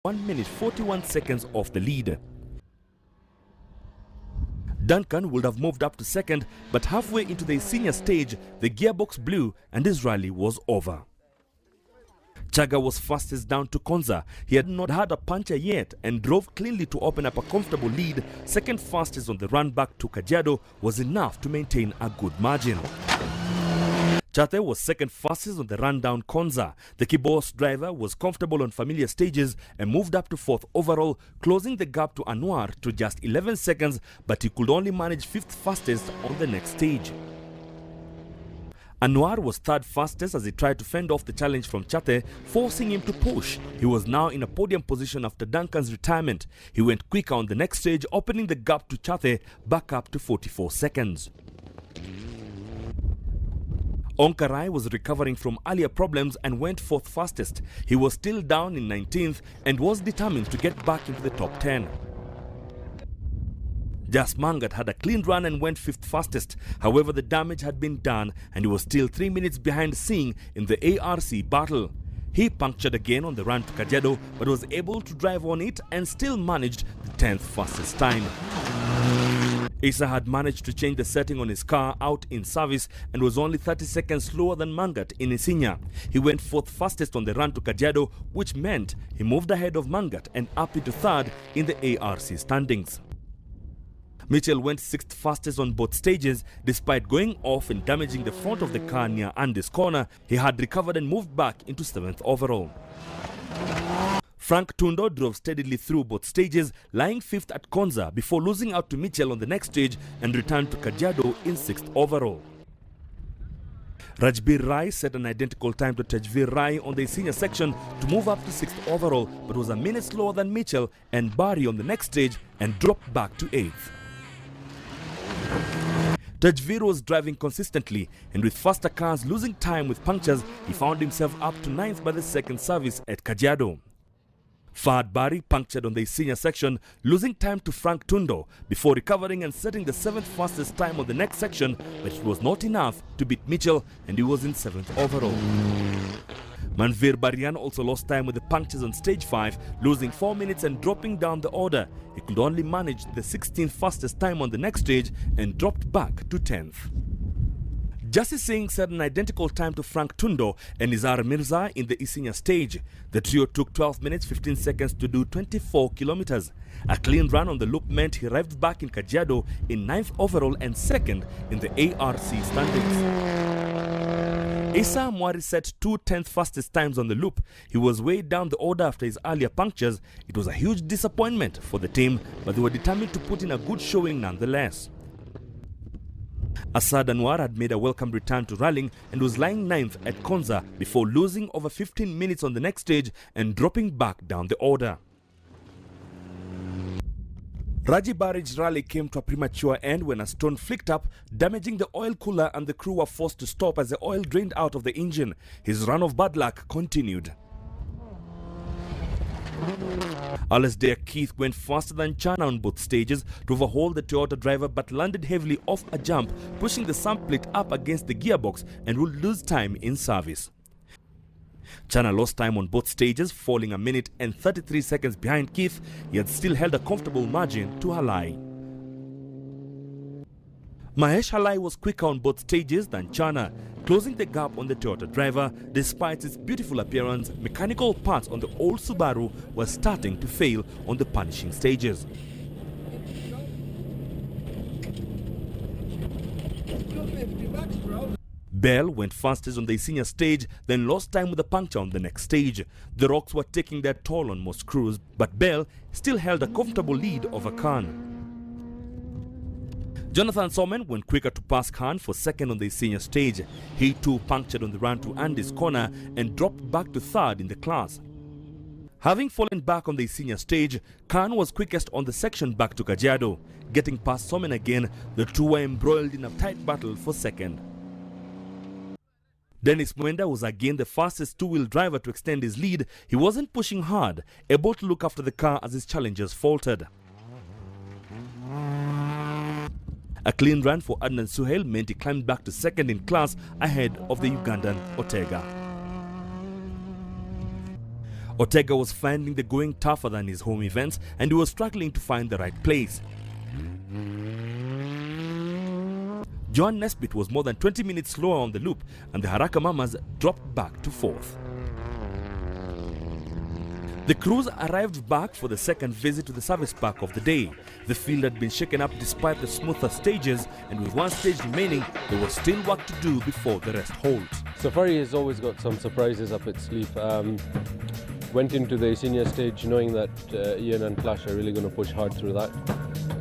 1 minute 41 seconds off the lead. Duncan would have moved up to second, but halfway into the senior stage, the gearbox blew and his rally was over. Chaga was fastest down to Konza. He had not had a puncture yet and drove cleanly to open up a comfortable lead. Second fastest on the run back to Kajiado was enough to maintain a good margin. Chate was second fastest on the run down Konza. The Kibos driver was comfortable on familiar stages and moved up to fourth overall, closing the gap to Anwar to just 11 seconds, but he could only manage fifth fastest on the next stage. Anwar was third fastest as he tried to fend off the challenge from Chate, forcing him to push. He was now in a podium position after Duncan's retirement. He went quicker on the next stage, opening the gap to Chate back up to 44 seconds. Onkarai was recovering from earlier problems and went fourth fastest. He was still down in 19th and was determined to get back into the top 10. Jas Mangat had a clean run and went fifth fastest. However, the damage had been done and he was still 3 minutes behind Singh in the ARC battle. He punctured again on the run to Kajiado but was able to drive on it and still managed the 10th fastest time. Issa had managed to change the setting on his car out in service and was only 30 seconds slower than Mangat in Isinya. He went fourth fastest on the run to Kajiado, which meant he moved ahead of Mangat and up into third in the ARC standings. Mitchell went sixth fastest on both stages. Despite going off and damaging the front of the car near Andy's corner, he had recovered and moved back into 7th overall. Frank Tundo drove steadily through both stages, lying 5th at Konza before losing out to Mitchell on the next stage and returned to Kajiado in 6th overall. Rajbir Rai set an identical time to Tajveer Rai on the senior section to move up to 6th overall, but was a minute slower than Mitchell and Barry on the next stage and dropped back to 8th. Tajveer was driving consistently, and with faster cars losing time with punctures, he found himself up to 9th by the second service at Kajiado. Fahad Bari punctured on the senior section, losing time to Frank Tundo before recovering and setting the 7th fastest time on the next section, but it was not enough to beat Mitchell and he was in 7th overall. Manveer Barian also lost time with the punctures on stage 5, losing 4 minutes and dropping down the order. He could only manage the 16th fastest time on the next stage and dropped back to 10th. Jassi Singh set an identical time to Frank Tundo and Nizar Mirza in the Isinya stage. The trio took 12 minutes 15 seconds to do 24 kilometers. A clean run on the loop meant he arrived back in Kajiado in 9th overall and 2nd in the ARC standings. Issa Mwari set 2 10th fastest times on the loop. He was way down the order after his earlier punctures. It was a huge disappointment for the team, but they were determined to put in a good showing nonetheless. Asad Anwar had made a welcome return to rallying and was lying 9th at Konza before losing over 15 minutes on the next stage and dropping back down the order. Raji Barij's rally came to a premature end when a stone flicked up, damaging the oil cooler, and the crew were forced to stop as the oil drained out of the engine. His run of bad luck continued. Alasdair Keith went faster than Chana on both stages to overhaul the Toyota driver but landed heavily off a jump, pushing the sump plate up against the gearbox and would lose time in service. Chana lost time on both stages, falling a minute and 33 seconds behind Keith. He had still held a comfortable margin to Halai. Mahesh Halai was quicker on both stages than Chana, closing the gap on the Toyota driver. Despite its beautiful appearance, mechanical parts on the old Subaru were starting to fail on the punishing stages. Bell went fastest on the senior stage, then lost time with a puncture on the next stage. The rocks were taking their toll on most crews, but Bell still held a comfortable lead over Khan. Jonathan Somen went quicker to pass Khan for 2nd on the senior stage. He too punctured on the run to Andy's corner and dropped back to 3rd in the class. Having fallen back on the senior stage, Khan was quickest on the section back to Kajiado. Getting past Somen again, the two were embroiled in a tight battle for 2nd. Dennis Mwenda was again the fastest two-wheel driver to extend his lead. He wasn't pushing hard, able to look after the car as his challengers faltered. A clean run for Adnan Suhail meant he climbed back to 2nd in class ahead of the Ugandan Ortega. Ortega was finding the going tougher than his home events, and he was struggling to find the right place. John Nesbitt was more than 20 minutes slower on the loop, and the Haraka Mamas dropped back to fourth. The crews arrived back for the second visit to the service park of the day. The field had been shaken up despite the smoother stages, and with one stage remaining, there was still work to do before the rest holds. Safari has always got some surprises up its sleeve. Went into the senior stage knowing that Ian and Flash are really going to push hard through that,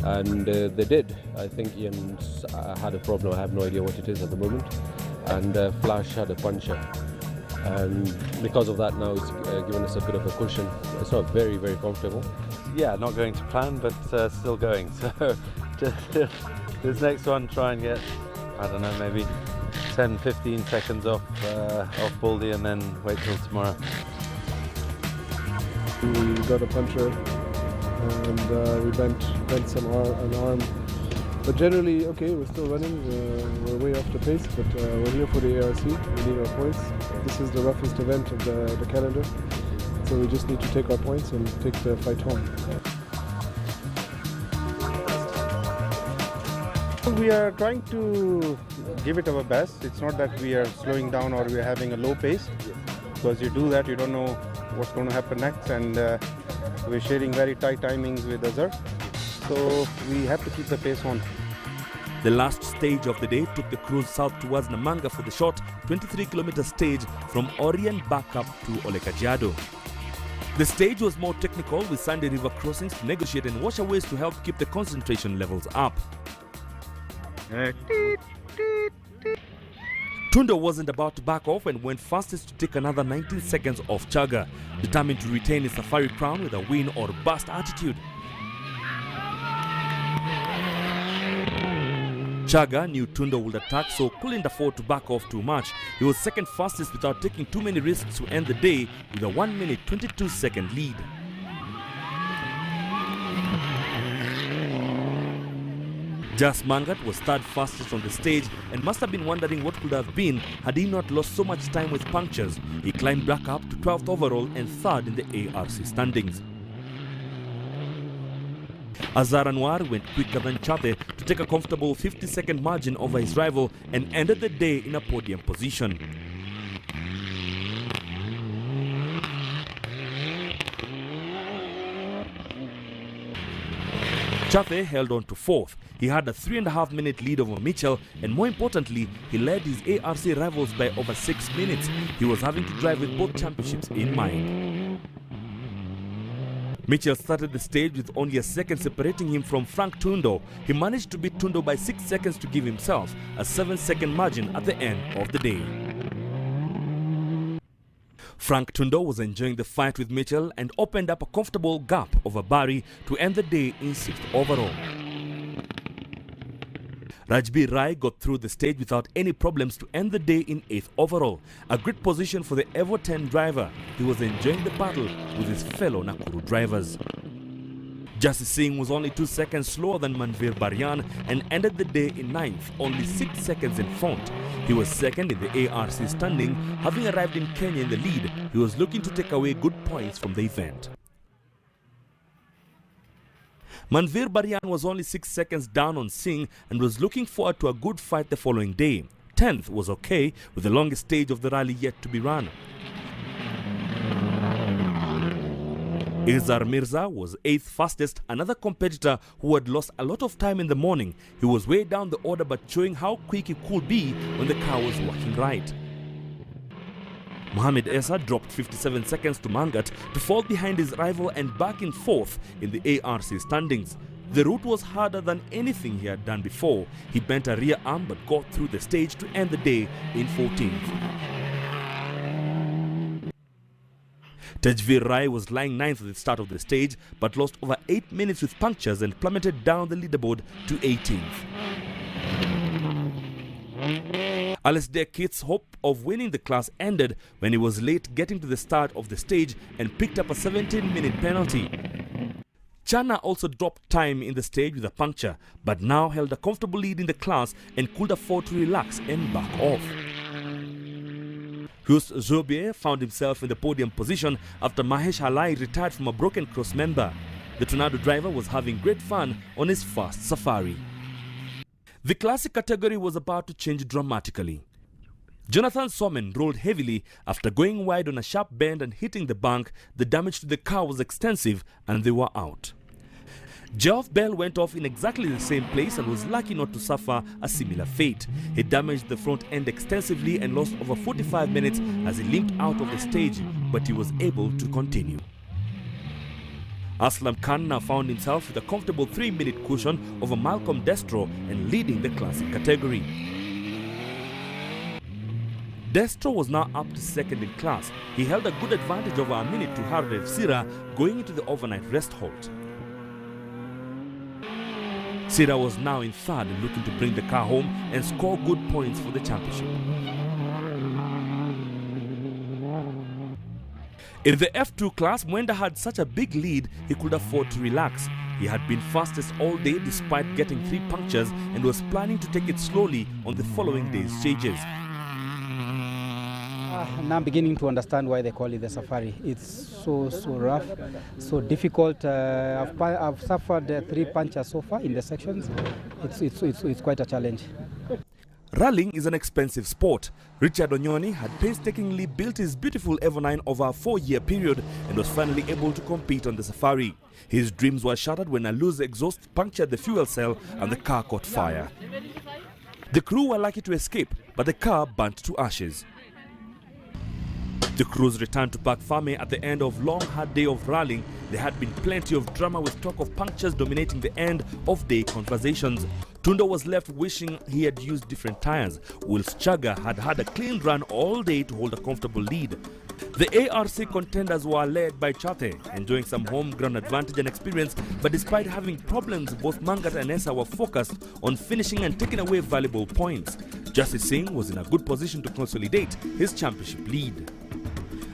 and they did. I think Ian had a problem, I have no idea what it is at the moment, and Flash had a puncture. And because of that now it's given us a bit of a cushion. It's not very, very comfortable. Yeah, not going to plan, but still going. So this next one, try and get, I don't know, maybe 10-15 seconds off Baldy, and then wait till tomorrow. We got a puncture and we bent an arm. But generally, okay, we're still running. We're way off the pace, but we're here for the ARC. We need our points. This is the roughest event of the calendar, so we just need to take our points and take the fight home. We are trying to give it our best. It's not that we are slowing down or we are having a low pace, because you do that, you don't know what's going to happen next, and we're sharing very tight timings with Azhar. So we have to keep the pace on. The last stage of the day took the crews south towards Namanga for the short 23-kilometer stage from Orient back up to Ole Kajiado. The stage was more technical, with sandy river crossings to negotiate and washaways to help keep the concentration levels up. Tundo wasn't about to back off and went fastest to take another 19 seconds off Chaga, determined to retain his Safari crown with a win or bust attitude. Chaga knew Tundo would attack, so couldn't afford to back off too much. He was second fastest without taking too many risks to end the day with a 1 minute 22-second lead. Jas Mangat was third fastest on the stage and must have been wondering what could have been had he not lost so much time with punctures. He climbed back up to 12th overall and third in the ARC standings. Azhar Anwar went quicker than Chate to take a comfortable 50-second margin over his rival and ended the day in a podium position. Chate held on to fourth. He had a 3.5-minute lead over Mitchell, and more importantly, he led his ARC rivals by over 6 minutes. He was having to drive with both championships in mind. Mitchell started the stage with only a second separating him from Frank Tundo. He managed to beat Tundo by 6 seconds to give himself a 7-second margin at the end of the day. Frank Tundo was enjoying the fight with Mitchell and opened up a comfortable gap over Barry to end the day in 6th overall. Rajbir Rai got through the stage without any problems to end the day in 8th overall. A great position for the Evo 10 driver. He was enjoying the battle with his fellow Nakuru drivers. Jassi Singh was only 2 seconds slower than Manveer Baryan and ended the day in 9th, only 6 seconds in front. He was second in the ARC standing. Having arrived in Kenya in the lead, he was looking to take away good points from the event. Manveer Baryan was only 6 seconds down on Singh and was looking forward to a good fight the following day. 10th was okay, with the longest stage of the rally yet to be run. Izar Mirza was 8th fastest, another competitor who had lost a lot of time in the morning. He was way down the order but showing how quick he could be when the car was working right. Mohamed Essa dropped 57 seconds to Mangat to fall behind his rival and back in 4th in the ARC standings. The route was harder than anything he had done before. He bent a rear arm but got through the stage to end the day in 14th. Tejveer Rai was lying 9th at the start of the stage but lost over 8 minutes with punctures and plummeted down the leaderboard to 18th. Alasdair Keith's hope of winning the class ended when he was late getting to the start of the stage and picked up a 17-minute penalty. Chana also dropped time in the stage with a puncture, but now held a comfortable lead in the class and could afford to relax and back off. Hus Zobier found himself in the podium position after Mahesh Halai retired from a broken cross member. The Tornado driver was having great fun on his first safari. The classic category was about to change dramatically. Jonathan Somen rolled heavily after going wide on a sharp bend and hitting the bank. The damage to the car was extensive and they were out. Geoff Bell went off in exactly the same place and was lucky not to suffer a similar fate. He damaged the front end extensively and lost over 45 minutes as he limped out of the stage, but he was able to continue. Aslam Khan now found himself with a comfortable 3-minute cushion over Malcolm Destro and leading the classic category. Destro was now up to second in class. He held a good advantage over a minute to Hardev Sira going into the overnight rest halt. Sira was now in third and looking to bring the car home and score good points for the championship. In the F2 class, Mwenda had such a big lead he could afford to relax. He had been fastest all day despite getting 3 punctures and was planning to take it slowly on the following day's stages. Now I'm beginning to understand why they call it the safari. It's so rough, so difficult. I've suffered 3 punctures so far in the sections. It's quite a challenge. Rallying is an expensive sport. Richard Onyoni had painstakingly built his beautiful Evo9 over a 4-year period and was finally able to compete on the safari. His dreams were shattered when a loose exhaust punctured the fuel cell and the car caught fire. The crew were lucky to escape, but the car burnt to ashes. The crews returned to Park Farme at the end of a long, hard day of rallying. There had been plenty of drama with talk of punctures dominating the end of day conversations. Tundo was left wishing he had used different tires, whilst Chaga had had a clean run all day to hold a comfortable lead. The ARC contenders were led by Chate, enjoying some home ground advantage and experience, but despite having problems, both Mangat and Essa were focused on finishing and taking away valuable points. Justice Singh was in a good position to consolidate his championship lead.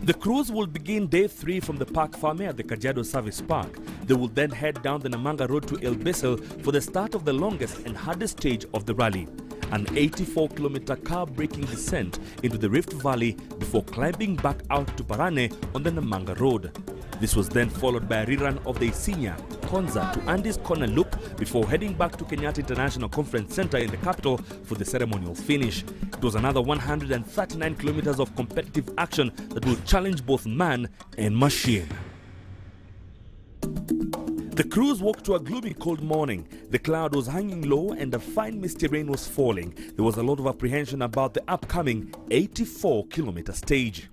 The crews will begin day 3 from the Park Farme at the Kajiado Service Park. They will then head down the Namanga Road to El Besel for the start of the longest and hardest stage of the rally, an 84-kilometer car-braking descent into the Rift Valley before climbing back out to Parane on the Namanga Road. This was then followed by a rerun of the Isinya, Konza to Andy's Corner Loop before heading back to Kenyatta International Conference Center in the capital for the ceremonial finish. It was another 139 kilometers of competitive action that will challenge both man and machine. The crews woke to a gloomy cold morning. The cloud was hanging low and a fine misty rain was falling. There was a lot of apprehension about the upcoming 84-kilometer stage.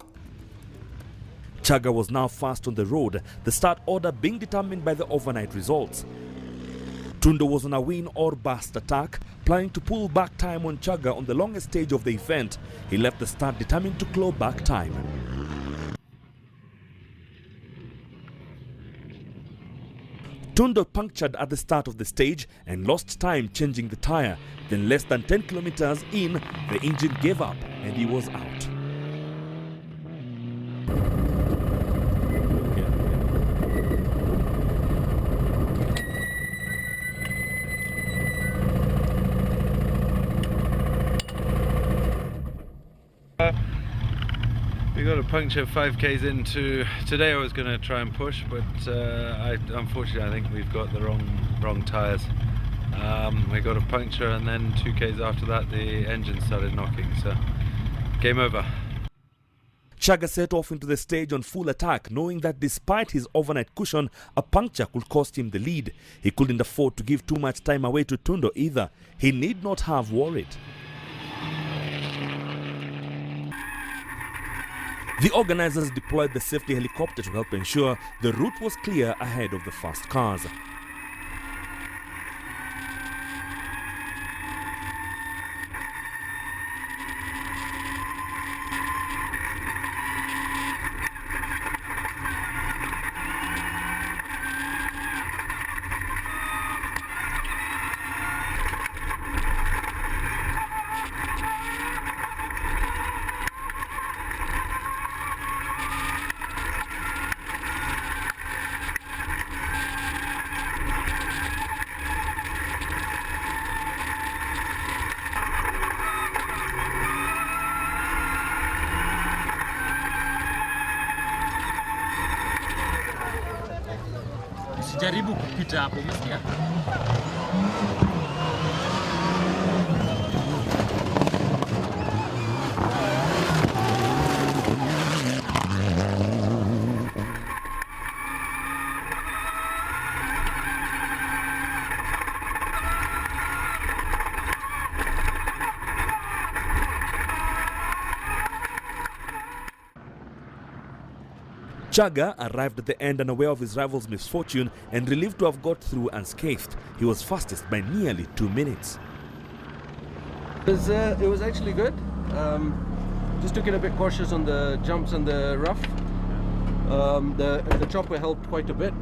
Chaga was now fast on the road, the start order being determined by the overnight results. Tundo was on a win or bust attack, planning to pull back time on Chaga on the longest stage of the event. He left the start determined to claw back time. Tundo punctured at the start of the stage and lost time changing the tire. Then less than 10 kilometers in, the engine gave up and he was out. We got a puncture 5k's into today. I was going to try and push, but unfortunately I think we've got the wrong tyres. We got a puncture and then 2k's after that the engine started knocking, so game over. Chaga set off into the stage on full attack, knowing that despite his overnight cushion, a puncture could cost him the lead. He couldn't afford to give too much time away to Tundo either. He need not have worried. The organizers deployed the safety helicopter to help ensure the route was clear ahead of the fast cars. Usijaribu kupita hapo, umesikia? Chaga arrived at the end unaware of his rival's misfortune and relieved to have got through unscathed. He was fastest by nearly 2 minutes. It was actually good. Just took it a bit cautious on the jumps and the rough. The chopper helped quite a bit.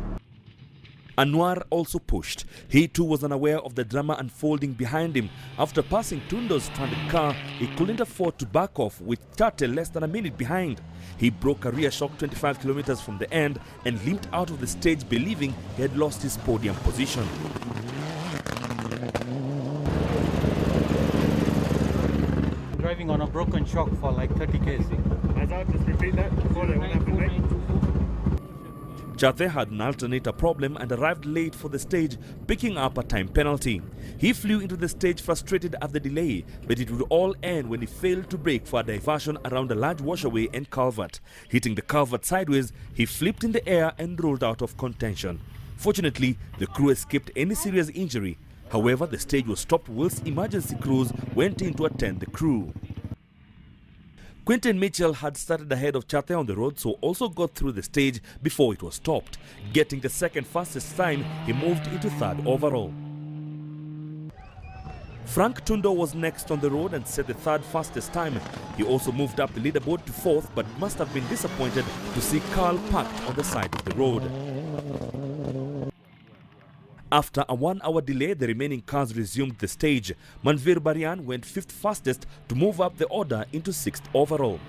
Anwar also pushed. He too was unaware of the drama unfolding behind him. After passing Tundo's stranded car, he couldn't afford to back off with Tate less than a minute behind. He broke a rear shock 25 kilometers from the end and limped out of the stage believing he had lost his podium position. Driving on a broken shock for like 30 km. As I'll just repeat that before that happened, right? Tate had an alternator problem and arrived late for the stage, picking up a time penalty. He flew into the stage frustrated at the delay, but it would all end when he failed to brake for a diversion around a large washaway and culvert. Hitting the culvert sideways, he flipped in the air and rolled out of contention. Fortunately, the crew escaped any serious injury. However, the stage was stopped whilst emergency crews went in to attend the crew. Quinton Mitchell had started ahead of Tate on the road, so also got through the stage before it was stopped. Getting the second fastest time, he moved into third overall. Frank Tundo was next on the road and set the third fastest time. He also moved up the leaderboard to fourth, but must have been disappointed to see Carl parked on the side of the road. After a 1-hour delay, the remaining cars resumed the stage. Manvir Barian went fifth fastest to move up the order into sixth overall.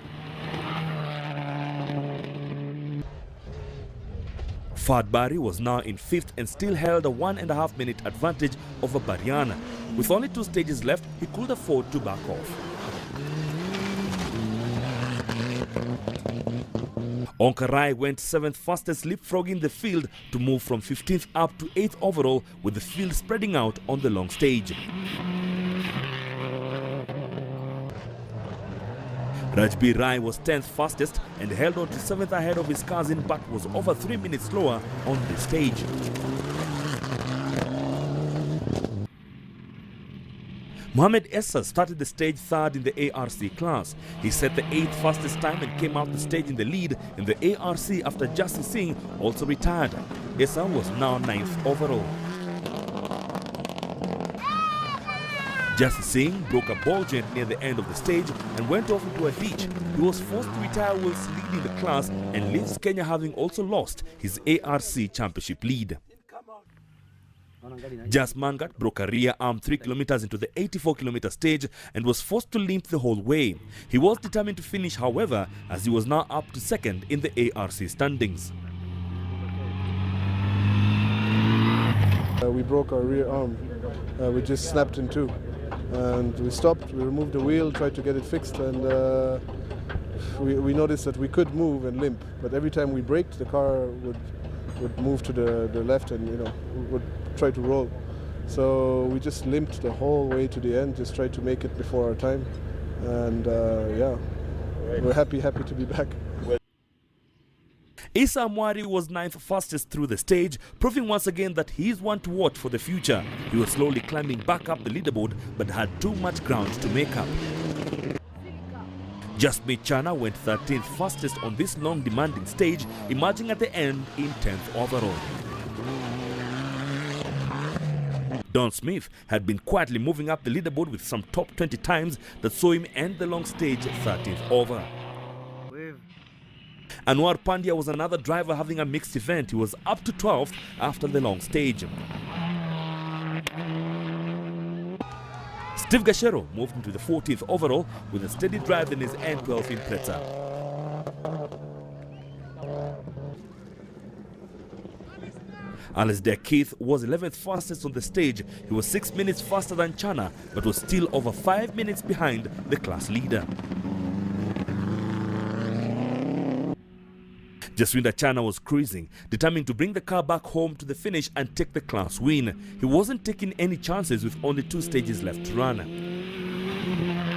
Fahd Bari was now in fifth and still held a 1.5 minute advantage over Barian. With only 2 stages left, he could afford to back off. Onkarai went 7th fastest, leapfrogging the field to move from 15th up to 8th overall, with the field spreading out on the long stage. Rajbir Rai was 10th fastest and held on to 7th ahead of his cousin, but was over 3 minutes slower on the stage. Mohamed Essa started the stage third in the ARC class. He set the 8th fastest time and came out the stage in the lead in the ARC after Jassi Singh also retired. Essa was now 9th overall. Jassi Singh broke a ball joint near the end of the stage and went off into a ditch. He was forced to retire whilst leading the class and leaves Kenya having also lost his ARC championship lead. Jas Mangat broke a rear arm 3 kilometers into the 84-kilometer stage and was forced to limp the whole way. He was determined to finish, however, as he was now up to second in the ARC standings. We broke our rear arm. We just snapped in two. And we stopped, we removed the wheel, tried to get it fixed, and we noticed that we could move and limp. But every time we braked, the car would move to the left and, you know, would try to roll. So we just limped the whole way to the end, just tried to make it before our time. And yeah, we're happy to be back. Issa Mwari was 9th fastest through the stage, proving once again that he is one to watch for the future. He was slowly climbing back up the leaderboard, but had too much ground to make up. Jasmeet Chana went 13th fastest on this long demanding stage, emerging at the end in 10th overall. Don Smith had been quietly moving up the leaderboard with some top 20 times that saw him end the long stage 13th over. Anwar Pandya was another driver having a mixed event. He was up to 12th after the long stage. Steve Gashero moved into the 14th overall with a steady drive in his N12 in Preza. Alasdair Keith was 11th fastest on the stage. He was 6 minutes faster than Chana, but was still over 5 minutes behind the class leader. Jaswinder Chana was cruising, determined to bring the car back home to the finish and take the class win. He wasn't taking any chances with only 2 stages left to run.